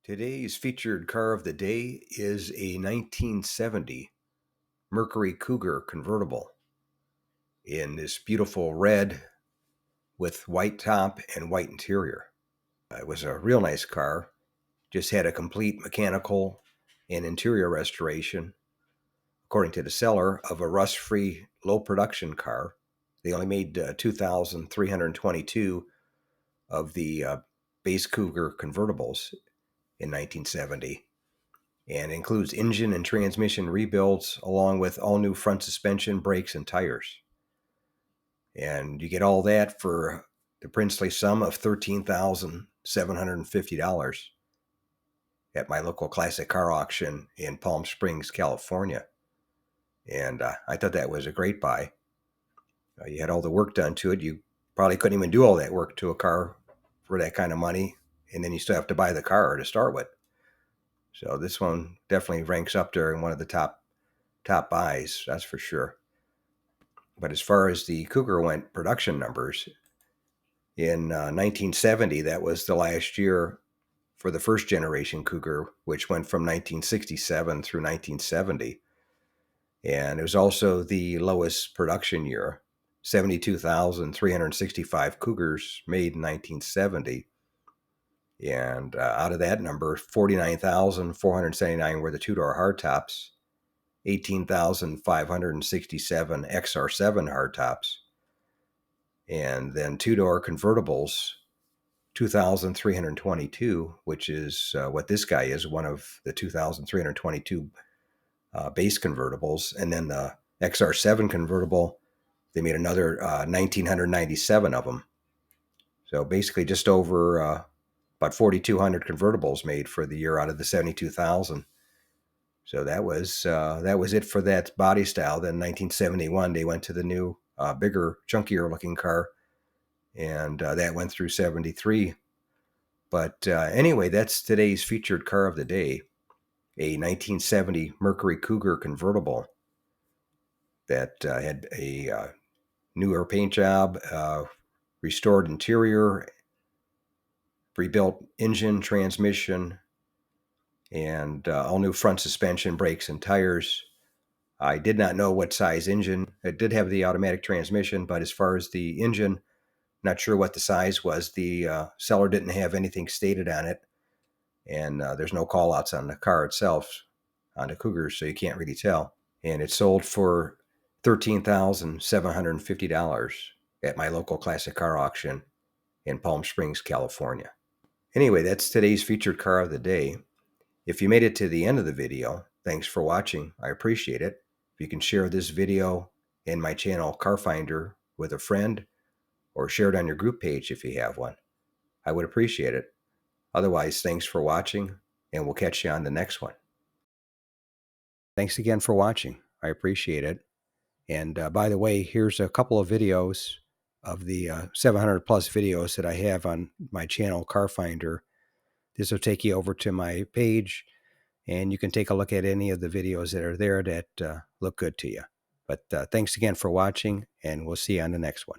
Today's featured car of the day is a 1970 Mercury Cougar convertible in this beautiful red with white top and white interior. It was a real nice car, just had a complete mechanical and interior restoration, according to the seller, of a rust-free, low-production car. They only made 2,322 of the base Cougar convertibles in 1970. And includes engine and transmission rebuilds along with all new front suspension, brakes, and tires. And you get all that for the princely sum of $13,750 at my local classic car auction in Palm Springs, California. And I thought that was a great buy. You had all the work done to it. You probably couldn't even do all that work to a car for that kind of money. And then you still have to buy the car to start with. So this one definitely ranks up there in one of the top buys, that's for sure. But as far as the Cougar went, production numbers, in 1970, that was the last year for the first generation Cougar, which went from 1967 through 1970. And it was also the lowest production year, 72,365 Cougars made in 1970. And out of that number, 49,479 were the two-door hardtops, 18,567 XR7 hardtops, and then two-door convertibles, 2,322, which is what this guy is, one of the 2,322 base convertibles. And then the XR7 convertible, they made another 1,997 of them. So basically just over about 4,200 convertibles made for the year out of the 72,000. So that was it for that body style. Then 1971, they went to the new, bigger, chunkier looking car, and that went through 73. But anyway, that's today's featured car of the day, a 1970 Mercury Cougar convertible that had a newer paint job, restored interior, rebuilt engine, transmission, and all new front suspension, brakes, and tires. I did not know what size engine. It did have the automatic transmission, but as far as the engine, not sure what the size was. The seller didn't have anything stated on it, and there's no call-outs on the car itself, on the Cougar, so you can't really tell. And it sold for $13,750 at my local classic car auction in Palm Springs, California. Anyway, that's today's featured car of the day. If you made it to the end of the video, thanks for watching. I appreciate it. If you can share this video in my channel, Car Finder, with a friend, or share it on your group page if you have one, I would appreciate it. Otherwise, thanks for watching, and we'll catch you on the next one. Thanks again for watching. I appreciate it. And by the way, here's a couple of videos of the 700 plus videos that I have on my channel, Car Finder. This will take you over to my page, and you can take a look at any of the videos that are there that look good to you. But thanks again for watching, and we'll see you on the next one.